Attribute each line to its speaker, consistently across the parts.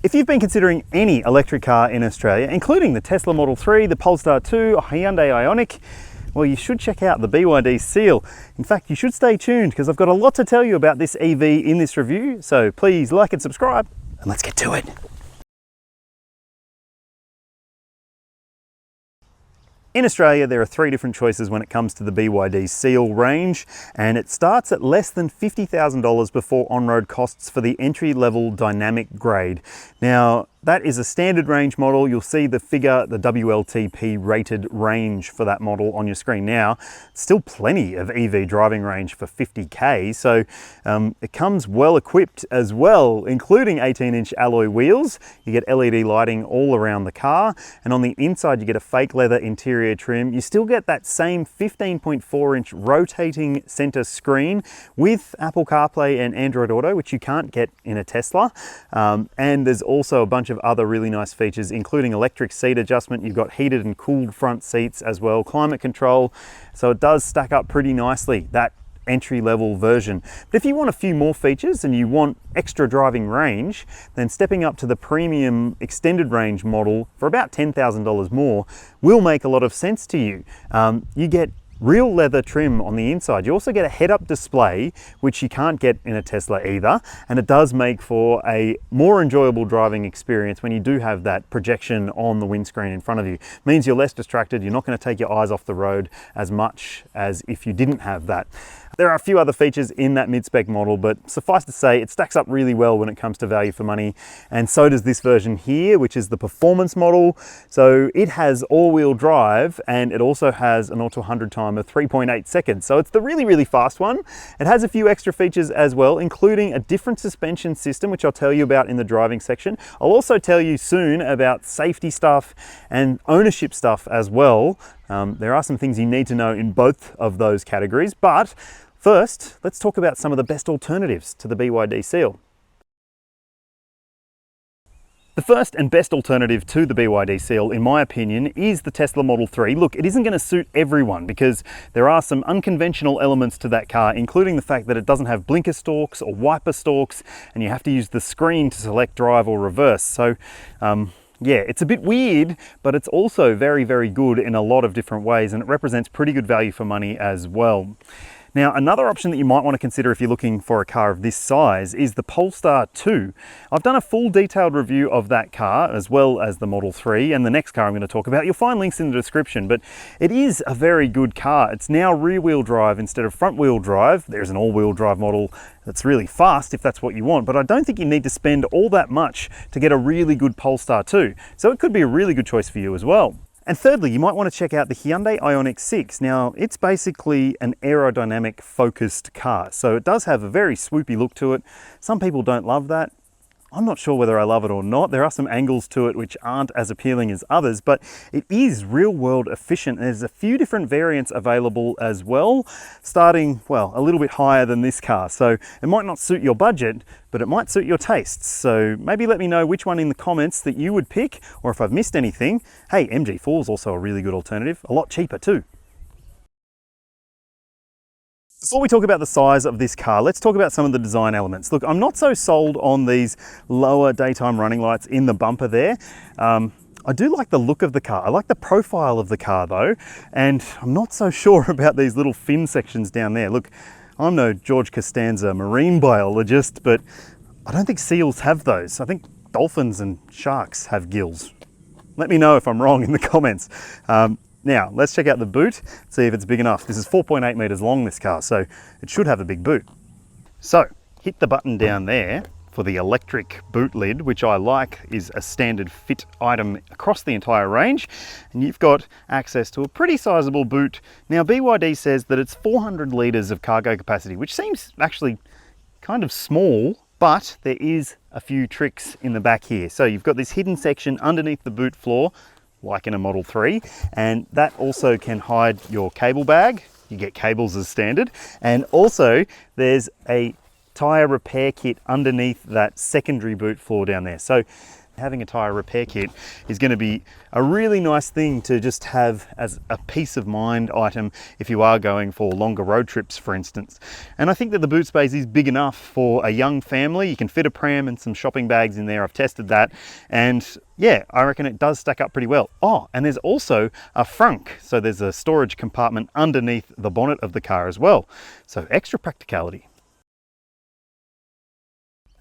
Speaker 1: If you've been considering any electric car in Australia, including the Tesla Model 3, the Polestar 2, or Hyundai Ioniq, well, you should check out the BYD Seal. In fact, you should stay tuned because I've got a lot to tell you about this EV in this review. So please like and subscribe, and let's get to it. In Australia, there are three different choices when it comes to the BYD Seal range, and it starts at less than $50,000 before on-road costs for the entry-level dynamic grade. Now, that is a standard range model. You'll see the figure, the WLTP rated range for that model on your screen now. Still plenty of EV driving range for 50K, so it comes well equipped as well, including 18-inch alloy wheels. You get LED lighting all around the car, and on the inside you get a fake leather interior trim. You still get that same 15.4-inch rotating center screen with Apple CarPlay and Android Auto, which you can't get in a Tesla. And there's also a bunch of other really nice features, including electric seat adjustment. You've got heated and cooled front seats as well, climate control. So it does stack up pretty nicely, that entry-level version. But if you want a few more features and you want extra driving range, then stepping up to the premium extended range model for about $10,000 more will make a lot of sense to you. You get real leather trim on the inside. You also get a head-up display, which you can't get in a Tesla either, and it does make for a more enjoyable driving experience when you do have that projection on the windscreen in front of you. It means you're less distracted, you're not going to take your eyes off the road as much as if you didn't have that. There are a few other features in that mid-spec model, but suffice to say, it stacks up really well when it comes to value for money, and so does this version here, which is the performance model. So it has all-wheel drive, and it also has an 0 to 100 time of 3.8 seconds. So it's the really, really fast one. It has a few extra features as well, including a different suspension system, which I'll tell you about in the driving section. I'll also tell you soon about safety stuff and ownership stuff as well. There are some things you need to know in both of those categories, but first, let's talk about some of the best alternatives to the BYD Seal. The first and best alternative to the BYD Seal, in my opinion, is the Tesla Model 3. Look, it isn't going to suit everyone because there are some unconventional elements to that car, including the fact that it doesn't have blinker stalks or wiper stalks, and you have to use the screen to select drive or reverse. So, yeah, it's a bit weird, but it's also very, very good in a lot of different ways, and it represents pretty good value for money as well. Now, another option that you might want to consider if you're looking for a car of this size is the Polestar 2. I've done a full detailed review of that car as well as the Model 3 and the next car I'm going to talk about. You'll find links in the description, but it is a very good car. It's now rear-wheel drive instead of front-wheel drive. There's an all-wheel drive model that's really fast if that's what you want, but I don't think you need to spend all that much to get a really good Polestar 2. So it could be a really good choice for you as well. And thirdly, you might want to check out the Hyundai Ioniq 6. Now, it's basically an aerodynamic focused car. So it does have a very swoopy look to it. Some people don't love that. I'm not sure whether I love it or not. There are some angles to it which aren't as appealing as others, but it is real world efficient. There's a few different variants available as well, starting, well, a little bit higher than this car. So it might not suit your budget, but it might suit your tastes. So maybe let me know which one in the comments that you would pick, or if I've missed anything. Hey, MG4 is also a really good alternative, a lot cheaper too. Before we talk about the size of this car, let's talk about some of the design elements. Look, I'm not so sold on these lower daytime running lights in the bumper there. I do like the look of the car. I like the profile of the car though, and I'm not so sure about these little fin sections down there. Look, I'm no George Costanza marine biologist, but I don't think seals have those. I think dolphins and sharks have gills. Let me know if I'm wrong in the comments. Now, let's check out the boot, see if it's big enough. This is 4.8 meters long, this car, so it should have a big boot. So, hit the button down there for the electric boot lid, which I like is a standard fit item across the entire range. And you've got access to a pretty sizable boot. Now, BYD says that it's 400 litres of cargo capacity, which seems actually kind of small, but there is a few tricks in the back here. So you've got this hidden section underneath the boot floor, like in a Model 3, and that also can hide your cable bag. You get cables as standard, and also there's a tyre repair kit underneath that secondary boot floor down there. So Having a tyre repair kit is going to be a really nice thing to just have as a peace of mind item if you are going for longer road trips, for instance. And I think that the boot space is big enough for a young family. You can fit a pram and some shopping bags in there. I've tested that, and yeah, I reckon it does stack up pretty well. Oh, and there's also a frunk, so there's a storage compartment underneath the bonnet of the car as well, so extra practicality.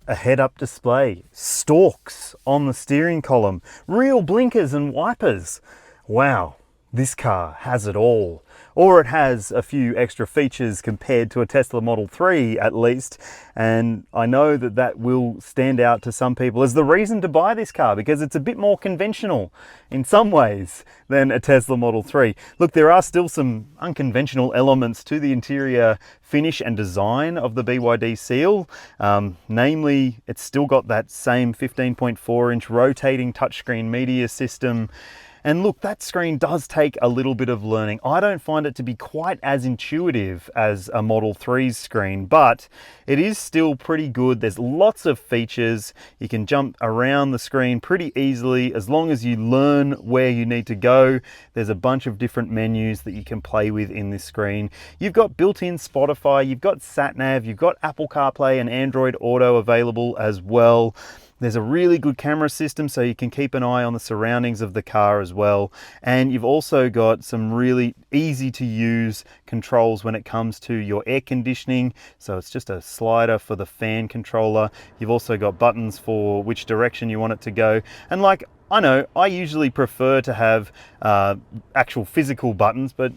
Speaker 1: A head-up display, stalks on the steering column, real blinkers and wipers. Wow, this car has it all. Or it has a few extra features compared to a Tesla Model 3 at least, and I know that that will stand out to some people as the reason to buy this car, because it's a bit more conventional in some ways than a Tesla Model 3. Look, there are still some unconventional elements to the interior finish and design of the BYD Seal. Namely, it's still got that same 15.4-inch rotating touchscreen media system. And look, that screen does take a little bit of learning. I don't find it to be quite as intuitive as a Model 3's screen, but it is still pretty good. There's lots of features. You can jump around the screen pretty easily as long as you learn where you need to go. There's a bunch of different menus that you can play with in this screen. You've got built-in Spotify, you've got SatNav, you've got Apple CarPlay and Android Auto available as well. There's a really good camera system, so you can keep an eye on the surroundings of the car as well. And you've also got some really easy to use controls when it comes to your air conditioning. So it's just a slider for the fan controller. You've also got buttons for which direction you want it to go. And like, I know, I usually prefer to have actual physical buttons, but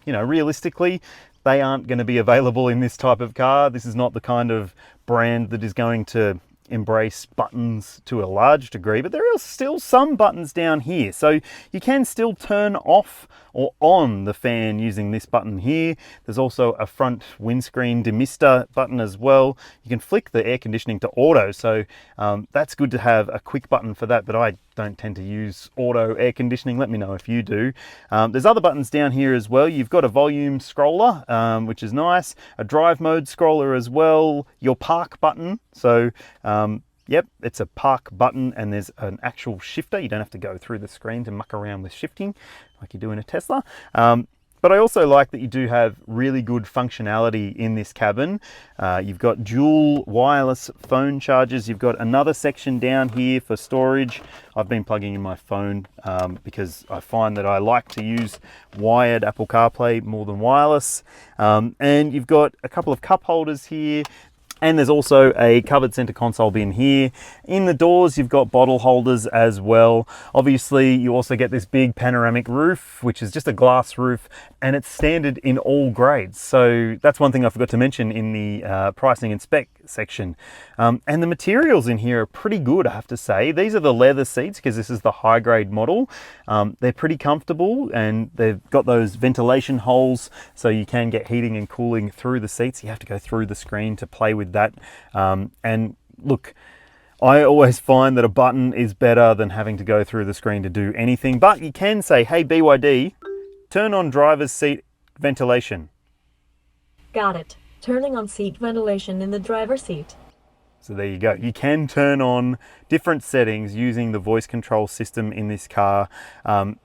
Speaker 1: you know, realistically, they aren't going to be available in this type of car. This is not the kind of brand that is going to embrace buttons to a large degree, but there are still some buttons down here. So you can still turn off or on the fan using this button here. There's also a front windscreen demister button as well. You can flick the air conditioning to auto, so that's good to have a quick button for that, but I don't tend to use auto air conditioning. Let me know if you do. There's other buttons down here as well. You've got a volume scroller, which is nice, a drive mode scroller as well, your park button. So yep, it's a park button, and there's an actual shifter. You don't have to go through the screen to muck around with shifting like you do in a Tesla. But I also like that you do have really good functionality in this cabin. You've got dual wireless phone chargers. You've got another section down here for storage. I've been plugging in my phone because I find that I like to use wired Apple CarPlay more than wireless. And you've got a couple of cup holders here. And there's also a covered center console bin here. In the doors, you've got bottle holders as well. Obviously, you also get this big panoramic roof, which is just a glass roof, and it's standard in all grades. So that's one thing I forgot to mention in the pricing and spec section. And the materials in here are pretty good, I have to say. These are the leather seats because this is the high grade model. They're pretty comfortable, and they've got those ventilation holes so you can get heating and cooling through the seats. You have to go through the screen to play with that. And look, I always find that a button is better than having to go through the screen to do anything, but you can say, hey BYD, turn on driver's seat ventilation.
Speaker 2: Got it. Turning on seat ventilation in the driver's seat.
Speaker 1: So there you go. You can turn on different settings using the voice control system in this car.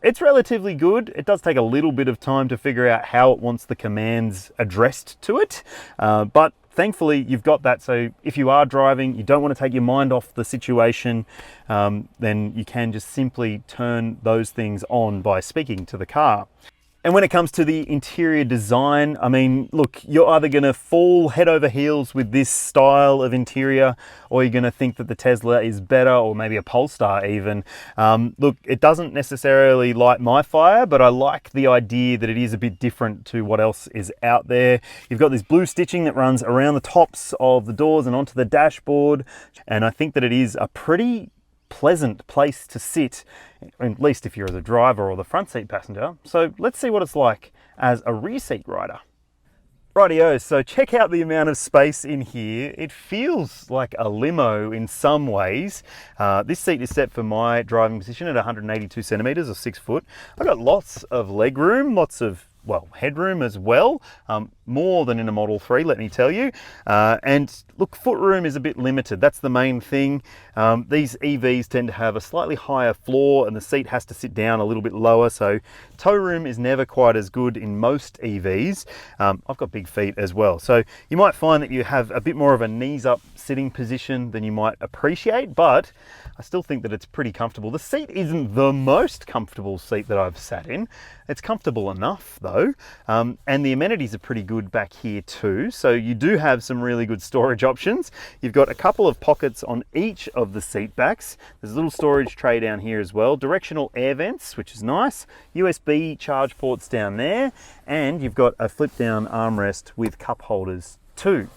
Speaker 1: It's relatively good. It does take a little bit of time to figure out how it wants the commands addressed to it, but thankfully you've got that. So if you are driving, you don't want to take your mind off the situation, then you can just simply turn those things on by speaking to the car. And when it comes to the interior design, I mean, look, you're either going to fall head over heels with this style of interior, or you're going to think that the Tesla is better, or maybe a Polestar even. Look, it doesn't necessarily light my fire, but I like the idea that it is a bit different to what else is out there. You've got this blue stitching that runs around the tops of the doors and onto the dashboard, and I think that it is a pretty pleasant place to sit, at least if you're the driver or the front seat passenger. So let's see what it's like as a rear seat rider. Rightio, so check out the amount of space in here. It feels like a limo in some ways. This seat is set for my driving position at 182 centimeters or 6 foot. I've got lots of leg room, lots of, well, headroom as well. more than in a Model 3, let me tell you. And look, footroom is a bit limited. That's the main thing. These EVs tend to have a slightly higher floor and the seat has to sit down a little bit lower. So toe room is never quite as good in most EVs. I've got big feet as well. So you might find that you have a bit more of a knees up sitting position than you might appreciate, but I still think that it's pretty comfortable. The seat isn't the most comfortable seat that I've sat in. It's comfortable enough though. And the amenities are pretty good back here too. So you do have some really good storage options. You've got a couple of pockets on each of the seat backs. There's a little storage tray down here as well. Directional air vents, which is nice. USB charge ports down there. And you've got a flip down armrest with cup holders too.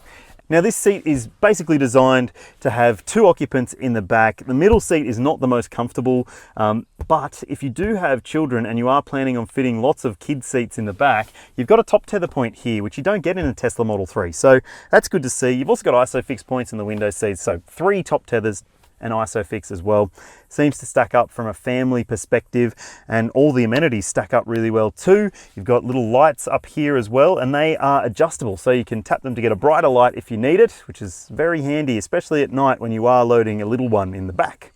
Speaker 1: Now this seat is basically designed to have 2 occupants in the back. The middle seat is not the most comfortable, but if you do have children and you are planning on fitting lots of kid seats in the back, you've got a top tether point here, which you don't get in a Tesla Model 3. So that's good to see. You've also got ISOFIX points in the window seats, so 3 top tethers and ISOFIX as well. Seems to stack up from a family perspective, and all the amenities stack up really well too. You've got little lights up here as well, and they are adjustable, so you can tap them to get a brighter light if you need it, which is very handy, especially at night when you are loading a little one in the back.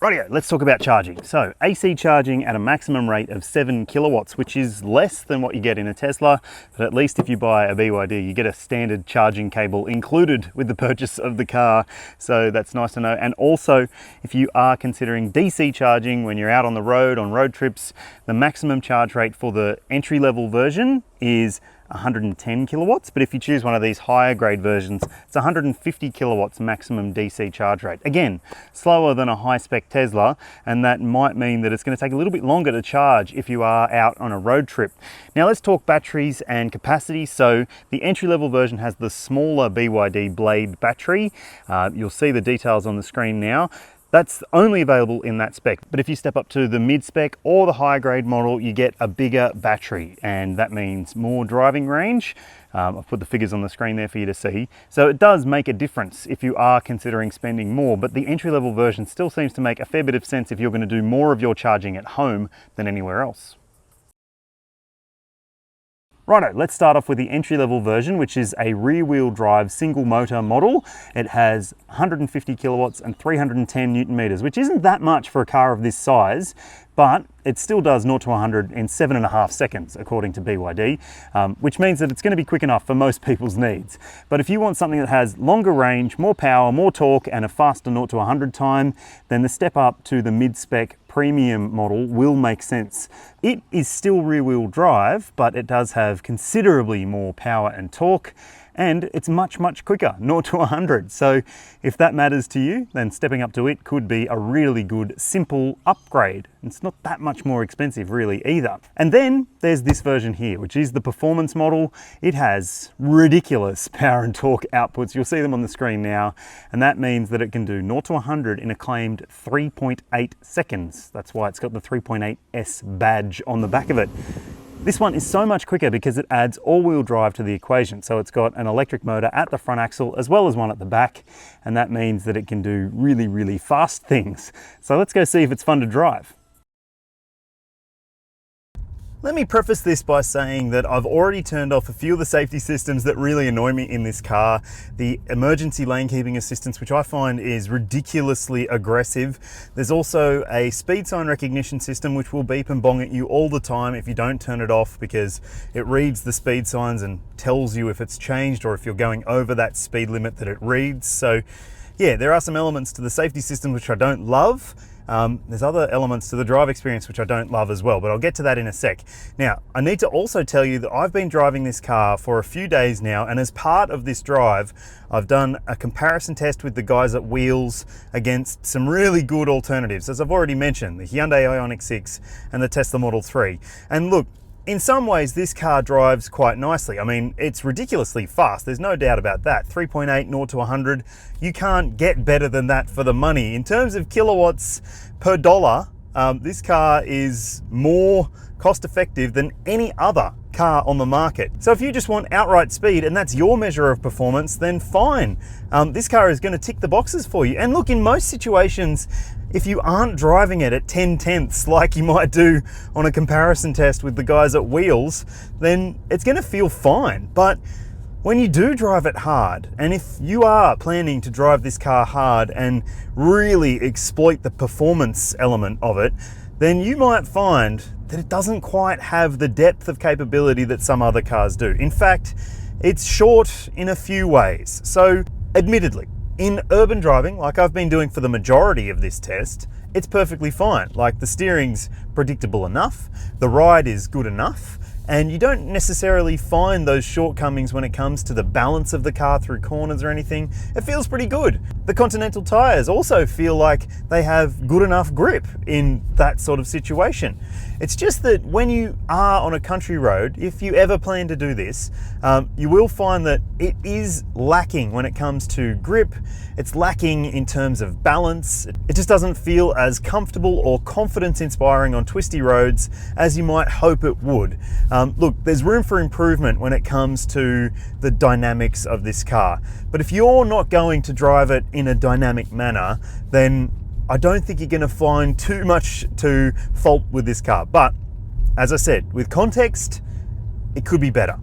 Speaker 1: Rightio, let's talk about charging. So AC charging at a maximum rate of 7 kilowatts, which is less than what you get in a Tesla, but at least if you buy a BYD, you get a standard charging cable included with the purchase of the car. So that's nice to know. And also, if you are considering DC charging when you're out on the road, on road trips, the maximum charge rate for the entry-level version is 110 kilowatts, but if you choose one of these higher grade versions, it's 150 kilowatts maximum DC charge rate. Again, slower than a high-spec Tesla, and that might mean that it's going to take a little bit longer to charge if you are out on a road trip. Now let's talk batteries and capacity. So the entry-level version has the smaller BYD Blade battery. You'll see the details on the screen now. That's only available in that spec. But if you step up to the mid-spec or the higher grade model, you get a bigger battery, and that means more driving range. I've put the figures on the screen there for you to see. So it does make a difference if you are considering spending more, but the entry-level version still seems to make a fair bit of sense if you're going to do more of your charging at home than anywhere else. Righto, let's start off with the entry-level version, which is a rear-wheel drive single motor model. It has 150 kilowatts and 310 Newton meters, which isn't that much for a car of this size, but it still does 0 to 100 in 7.5 seconds, according to BYD, which means that it's going to be quick enough for most people's needs. But if you want something that has longer range, more power, more torque, and a faster 0 to 100 time, then the step up to the mid-spec premium model will make sense. It is still rear-wheel drive, but it does have considerably more power and torque, and it's much, much quicker, 0 to 100. So if that matters to you, then stepping up to it could be a really good, simple upgrade. It's not that much more expensive really either. And then there's this version here, which is the performance model. It has ridiculous power and torque outputs. You'll see them on the screen now. And that means that it can do 0 to 100 in a claimed 3.8 seconds. That's why it's got the 3.8S badge on the back of it. This one is so much quicker because it adds all-wheel drive to the equation. So it's got an electric motor at the front axle as well as one at the back. And that means that it can do really, really fast things. So let's go see if it's fun to drive. Let me preface this by saying that I've already turned off a few of the safety systems that really annoy me in this car. The emergency lane keeping assistance, which I find is ridiculously aggressive. There's also a speed sign recognition system which will beep and bong at you all the time if you don't turn it off, because it reads the speed signs and tells you if it's changed or if you're going over that speed limit that it reads. So yeah, there are some elements to the safety system which I don't love. There's other elements to the drive experience which I don't love as well, but I'll get to that in a sec. Now, I need to also tell you that I've been driving this car for a few days now, and as part of this drive, I've done a comparison test with the guys at Wheels against some really good alternatives. As I've already mentioned, the Hyundai Ioniq 6 and the Tesla Model 3. And look, in some ways, this car drives quite nicely. I mean, it's ridiculously fast. There's no doubt about that. 3.8 0 to 100. You can't get better than that for the money. In terms of kilowatts per dollar, This car is more cost effective than any other car on the market. So if you just want outright speed and that's your measure of performance, then fine. This car is going to tick the boxes for you. And look, in most situations, if you aren't driving it at 10/10ths like you might do on a comparison test with the guys at Wheels, then it's going to feel fine. But when you do drive it hard, and if you are planning to drive this car hard and really exploit the performance element of it, then you might find that it doesn't quite have the depth of capability that some other cars do. In fact, it's short in a few ways. So, admittedly, in urban driving, like I've been doing for the majority of this test, it's perfectly fine. Like, the steering's predictable enough, the ride is good enough, and you don't necessarily find those shortcomings when it comes to the balance of the car through corners or anything. It feels pretty good. The Continental tires also feel like they have good enough grip in that sort of situation. It's just that when you are on a country road, if you ever plan to do this, you will find that it is lacking when it comes to grip. It's lacking in terms of balance. It just doesn't feel as comfortable or confidence inspiring on twisty roads as you might hope it would. Look, there's room for improvement when it comes to the dynamics of this car. But if you're not going to drive it in a dynamic manner, then I don't think you're going to find too much to fault with this car. But as I said, with context, it could be better.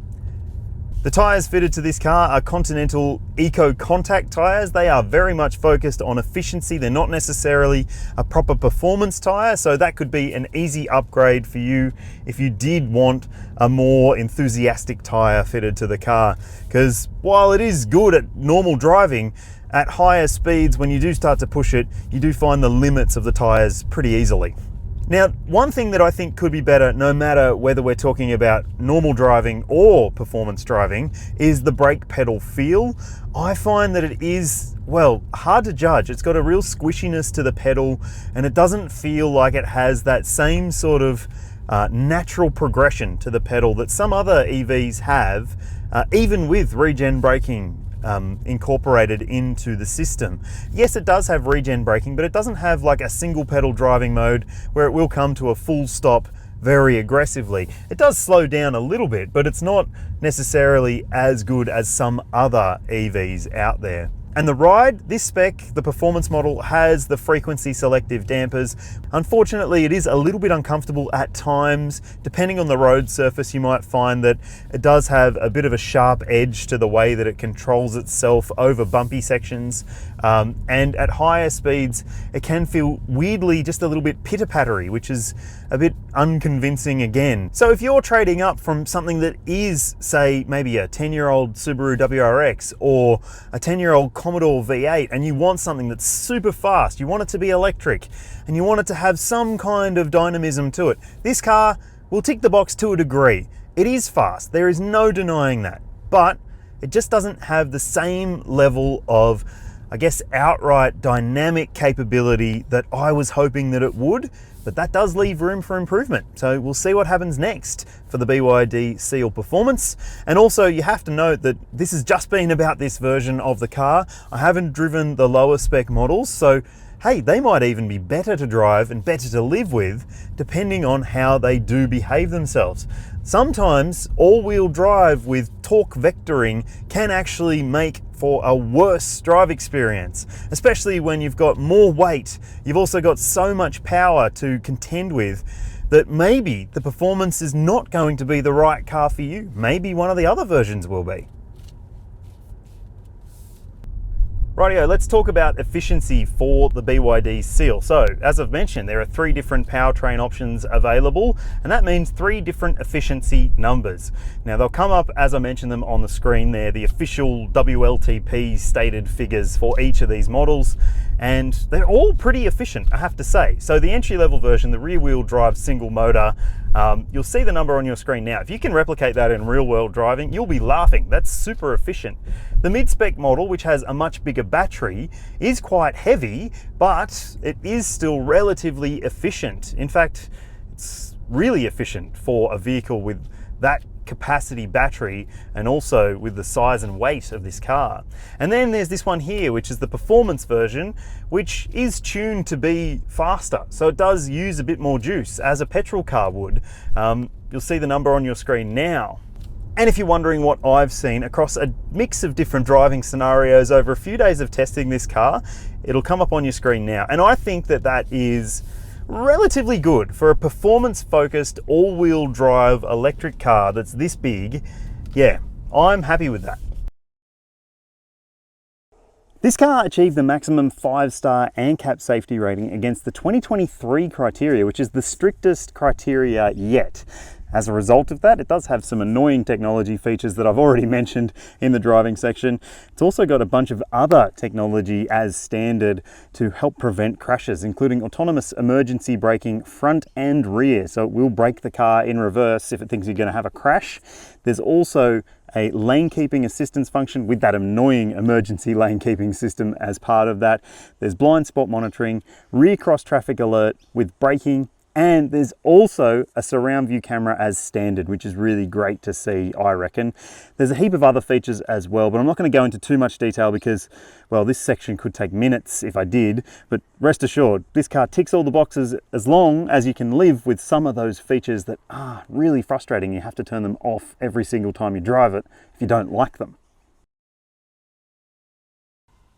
Speaker 1: The tyres fitted to this car are Continental Eco Contact tyres. They are very much focused on efficiency. They're not necessarily a proper performance tyre, so that could be an easy upgrade for you if you did want a more enthusiastic tyre fitted to the car. Because while it is good at normal driving, at higher speeds, when you do start to push it, you do find the limits of the tyres pretty easily. Now, one thing that I think could be better, no matter whether we're talking about normal driving or performance driving, is the brake pedal feel. I find that it is, well, hard to judge. It's got a real squishiness to the pedal, and it doesn't feel like it has that same sort of natural progression to the pedal that some other EVs have, even with regen braking incorporated into the system. Yes, it does have regen braking, but it doesn't have like a single pedal driving mode where it will come to a full stop very aggressively. It does slow down a little bit, but it's not necessarily as good as some other EVs out there. And the ride, this spec, the performance model, has the frequency selective dampers. Unfortunately, it is a little bit uncomfortable at times. Depending on the road surface, you might find that it does have a bit of a sharp edge to the way that it controls itself over bumpy sections. And at higher speeds, it can feel weirdly just a little bit pitter-pattery, which is a bit unconvincing again. So if you're trading up from something that is, say, maybe a 10-year-old Subaru WRX or a 10-year-old Commodore V8, and you want something that's super fast, you want it to be electric, and you want it to have some kind of dynamism to it, this car will tick the box to a degree. It is fast, there is no denying that, but it just doesn't have the same level of, I guess, outright dynamic capability that I was hoping that it would. But that does leave room for improvement. So we'll see what happens next for the BYD Seal Performance. And also, you have to note that this has just been about this version of the car. I haven't driven the lower spec models, so hey, they might even be better to drive and better to live with, depending on how they do behave themselves. Sometimes all-wheel drive with torque vectoring can actually make for a worse drive experience, especially when you've got more weight. You've also got so much power to contend with that maybe the performance is not going to be the right car for you. Maybe one of the other versions will be. Rightio, let's talk about efficiency for the BYD Seal. So, as I've mentioned, there are 3 different powertrain options available, and that means 3 different efficiency numbers. Now, they'll come up as I mentioned them on the screen there, the official WLTP stated figures for each of these models, and they're all pretty efficient, I have to say. So the entry-level version, the rear-wheel drive single motor, you'll see the number on your screen now. If you can replicate that in real-world driving, you'll be laughing. That's super efficient. The mid-spec model, which has a much bigger battery, is quite heavy, but it is still relatively efficient. In fact, it's really efficient for a vehicle with that capacity battery and also with the size and weight of this car. And then there's this one here, which is the performance version, which is tuned to be faster. So it does use a bit more juice as a petrol car would. You'll see the number on your screen now. And if you're wondering what I've seen across a mix of different driving scenarios over a few days of testing this car, it'll come up on your screen now. And I think that that is relatively good for a performance-focused all-wheel drive electric car that's this big. Yeah, I'm happy with that. This car achieved the maximum 5-star ANCAP safety rating against the 2023 criteria, which is the strictest criteria yet. As a result of that, it does have some annoying technology features that I've already mentioned in the driving section. It's also got a bunch of other technology as standard to help prevent crashes, including autonomous emergency braking front and rear. So it will brake the car in reverse if it thinks you're going to have a crash. There's also a lane keeping assistance function with that annoying emergency lane keeping system as part of that. There's blind spot monitoring, rear cross traffic alert with braking, and there's also a surround view camera as standard, which is really great to see, I reckon. There's a heap of other features as well, but I'm not going to go into too much detail because, well, this section could take minutes if I did, but rest assured, this car ticks all the boxes as long as you can live with some of those features that are really frustrating. You have to turn them off every single time you drive it if you don't like them.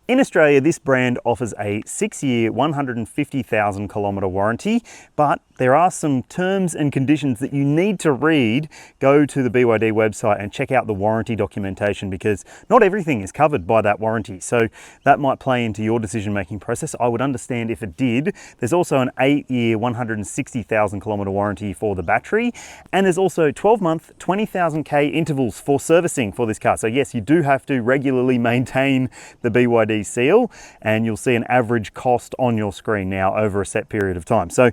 Speaker 1: In Australia, this brand offers a 6-year, 150,000 kilometre warranty, but there are some terms and conditions that you need to read. Go to the BYD website and check out the warranty documentation because not everything is covered by that warranty. So that might play into your decision-making process. I would understand if it did. There's also an 8-year, 160,000 kilometre warranty for the battery. And there's also 12-month, 20,000 K intervals for servicing for this car. So yes, you do have to regularly maintain the BYD Seal, and you'll see an average cost on your screen now over a set period of time. So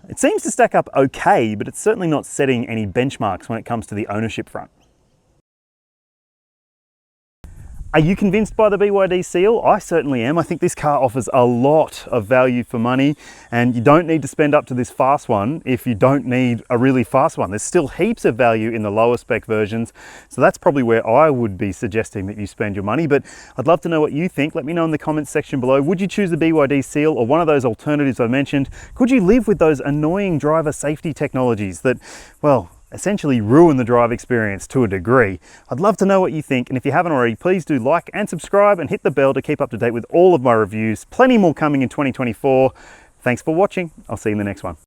Speaker 1: it seems to stack up okay, but it's certainly not setting any benchmarks when it comes to the ownership front. Are you convinced by the BYD Seal? I certainly am. I think this car offers a lot of value for money, and you don't need to spend up to this fast one if you don't need a really fast one. There's still heaps of value in the lower spec versions, so that's probably where I would be suggesting that you spend your money, but I'd love to know what you think. Let me know in the comments section below. Would you choose the BYD Seal or one of those alternatives I mentioned? Could you live with those annoying driver safety technologies that, well, essentially ruin the drive experience to a degree? I'd love to know what you think, and if you haven't already, please do like and subscribe and hit the bell to keep up to date with all of my reviews. Plenty more coming in 2024. Thanks for watching. I'll see you in the next one.